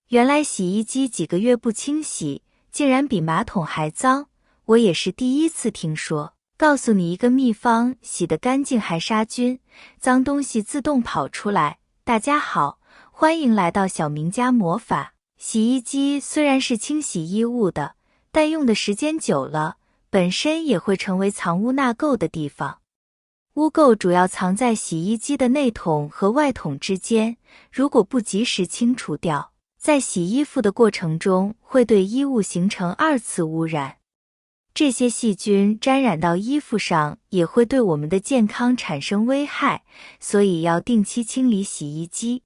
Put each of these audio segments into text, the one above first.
原来洗衣机几个月不清洗，竟然比马桶还脏，我也是第一次听说。告诉你一个秘方，洗得干净还杀菌，脏东西自动跑出来。大家好，欢迎来到小明家魔法。洗衣机虽然是清洗衣物的，但用的时间久了，本身也会成为藏污纳垢的地方。污垢主要藏在洗衣机的内桶和外桶之间，如果不及时清除掉，在洗衣服的过程中会对衣物形成二次污染。这些细菌沾染到衣服上也会对我们的健康产生危害，所以要定期清理洗衣机。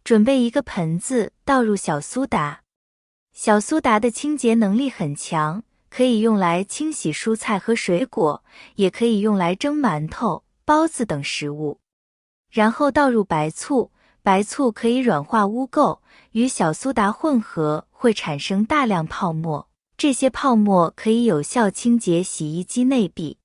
准备一个盆子，倒入小苏打。小苏打的清洁能力很强，可以用来清洗蔬菜和水果，也可以用来蒸馒头、包子等食物。然后倒入白醋，白醋可以软化污垢，与小苏打混合会产生大量泡沫，这些泡沫可以有效清洁洗衣机内壁。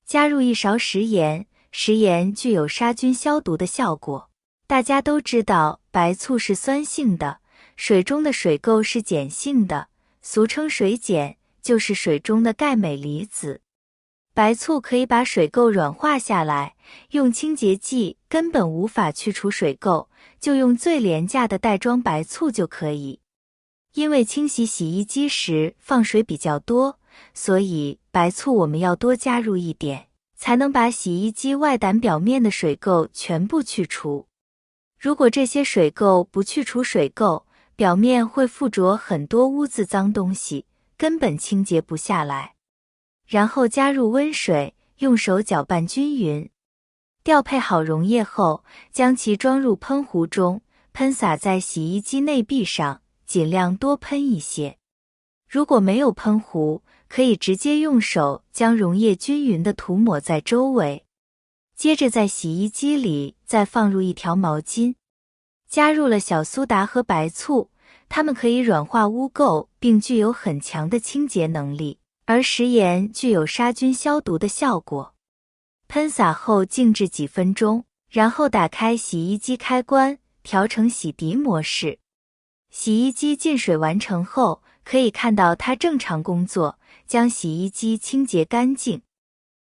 加入1勺食盐，食盐具有杀菌消毒的效果。大家都知道白醋是酸性的，水中的水垢是碱性的，俗称水碱，就是水中的钙镁离子。白醋可以把水垢软化下来，用清洁剂根本无法去除水垢，就用最廉价的袋装白醋就可以。因为清洗洗衣机时放水比较多，所以白醋我们要多加入一点，才能把洗衣机外胆表面的水垢全部去除。如果这些水垢不去除水垢，表面会附着很多污渍脏东西，根本清洁不下来。然后加入温水，用手搅拌均匀。调配好溶液后，将其装入喷壶中，喷洒在洗衣机内壁上，尽量多喷一些。如果没有喷壶，可以直接用手将溶液均匀地涂抹在周围。接着在洗衣机里再放入一条毛巾，加入了小苏打和白醋，它们可以软化污垢，并具有很强的清洁能力，而食盐具有杀菌消毒的效果。喷洒后静置几分钟，然后打开洗衣机开关，调成洗涤模式。洗衣机进水完成后，可以看到它正常工作，将洗衣机清洁干净。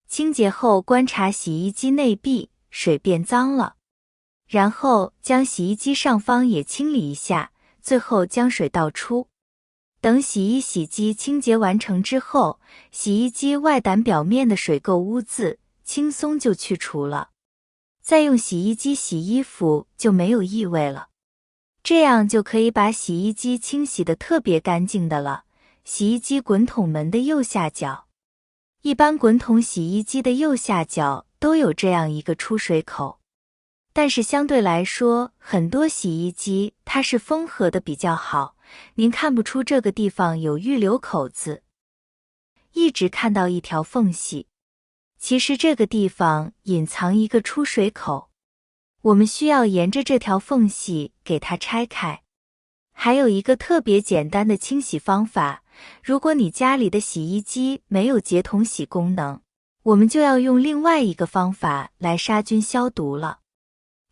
清洁后观察洗衣机内壁，水变脏了。然后将洗衣机上方也清理一下，最后将水倒出。等洗衣洗机清洁完成之后，洗衣机外胆表面的水垢污渍轻松就去除了。再用洗衣机洗衣服就没有异味了。这样就可以把洗衣机清洗得特别干净的了。洗衣机滚筒门的右下角，一般滚筒洗衣机的右下角都有这样一个出水口，但是相对来说，很多洗衣机它是封合的比较好，您看不出这个地方有预留口子，一直看到一条缝隙。其实这个地方隐藏一个出水口，我们需要沿着这条缝隙给它拆开。还有一个特别简单的清洗方法，如果你家里的洗衣机没有节筒洗功能，我们就要用另外一个方法来杀菌消毒了。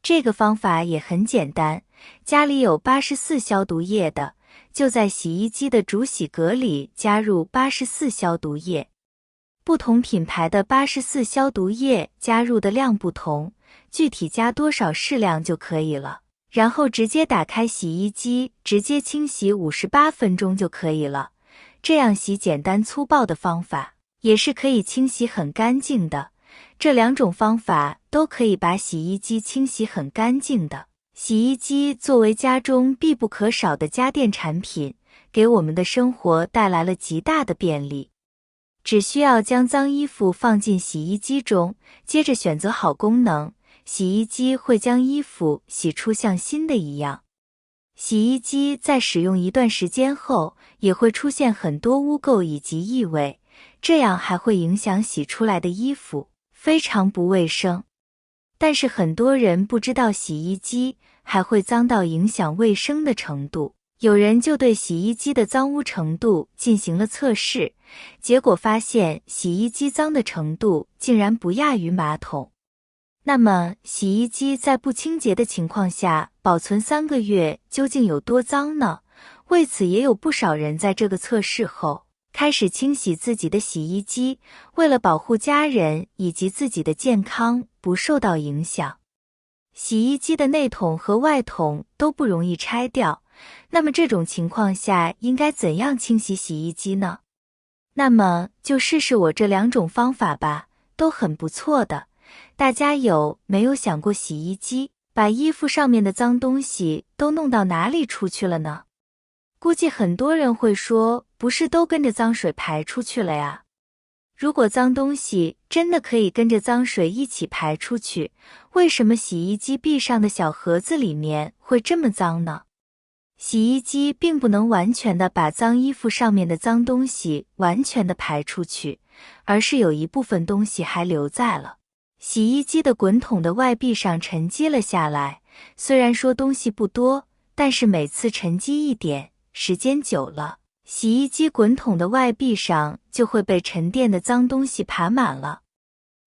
这个方法也很简单，家里有84消毒液的，就在洗衣机的主洗格里加入84消毒液。不同品牌的84消毒液加入的量不同，具体加多少适量就可以了。然后直接打开洗衣机，直接清洗58分钟就可以了。这样洗简单粗暴的方法，也是可以清洗很干净的。这两种方法都可以把洗衣机清洗很干净的。洗衣机作为家中必不可少的家电产品，给我们的生活带来了极大的便利。只需要将脏衣服放进洗衣机中，接着选择好功能，洗衣机会将衣服洗出像新的一样。洗衣机在使用一段时间后，也会出现很多污垢以及异味，这样还会影响洗出来的衣服，非常不卫生。但是很多人不知道洗衣机还会脏到影响卫生的程度。有人就对洗衣机的脏污程度进行了测试，结果发现洗衣机脏的程度竟然不亚于马桶。那么，洗衣机在不清洁的情况下保存3个月究竟有多脏呢？为此，也有不少人在这个测试后开始清洗自己的洗衣机，为了保护家人以及自己的健康不受到影响。洗衣机的内筒和外筒都不容易拆掉，那么这种情况下应该怎样清洗洗衣机呢？那么就试试我这2种方法吧，都很不错的。大家有没有想过洗衣机把衣服上面的脏东西都弄到哪里出去了呢？估计很多人会说，不是都跟着脏水排出去了呀？如果脏东西真的可以跟着脏水一起排出去，为什么洗衣机壁上的小盒子里面会这么脏呢？洗衣机并不能完全的把脏衣服上面的脏东西完全的排出去，而是有一部分东西还留在了洗衣机的滚筒的外壁上沉积了下来。虽然说东西不多，但是每次沉积一点，时间久了，洗衣机滚筒的外壁上就会被沉淀的脏东西爬满了。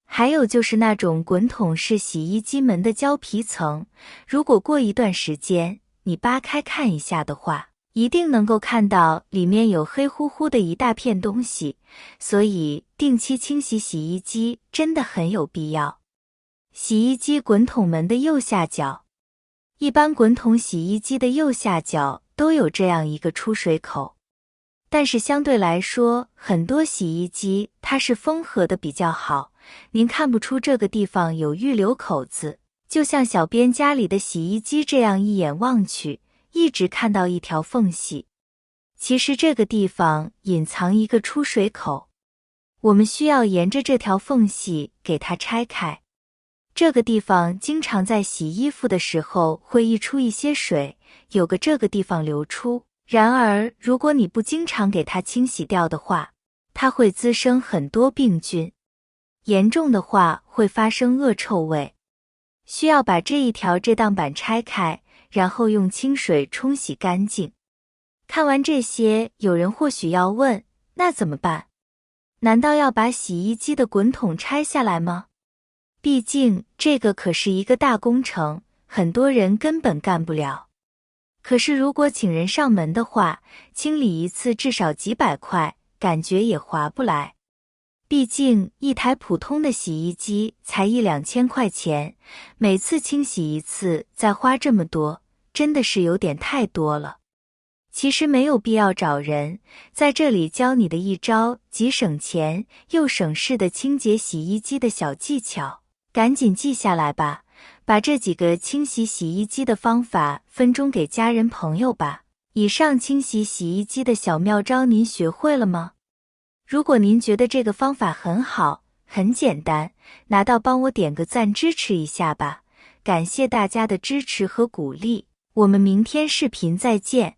还有就是那种滚筒式洗衣机门的胶皮层，如果过一段时间你扒开看一下的话，一定能够看到里面有黑乎乎的一大片东西，所以定期清洗洗衣机真的很有必要。洗衣机滚筒门的右下角，一般滚筒洗衣机的右下角都有这样一个出水口，但是相对来说，很多洗衣机它是封合的比较好，您看不出这个地方有预留口子，就像小编家里的洗衣机这样，一眼望去一直看到一条缝隙。其实这个地方隐藏一个出水口，我们需要沿着这条缝隙给它拆开。这个地方经常在洗衣服的时候会溢出一些水，有个这个地方流出。然而，如果你不经常给它清洗掉的话，它会滋生很多病菌，严重的话会发生恶臭味。需要把这档板拆开，然后用清水冲洗干净。看完这些，有人或许要问，那怎么办？难道要把洗衣机的滚筒拆下来吗？毕竟这个可是一个大工程，很多人根本干不了。可是如果请人上门的话，清理一次至少几百块，感觉也划不来。毕竟一台普通的洗衣机才1-2千块钱，每次清洗一次再花这么多，真的是有点太多了。其实没有必要找人，在这里教你的一招既省钱又省事的清洁洗衣机的小技巧，赶紧记下来吧，把这几个清洗洗衣机的方法分钟给家人朋友吧。以上清洗洗衣机的小妙招您学会了吗？如果您觉得这个方法很好，很简单，拿到帮我点个赞支持一下吧，感谢大家的支持和鼓励，我们明天视频再见。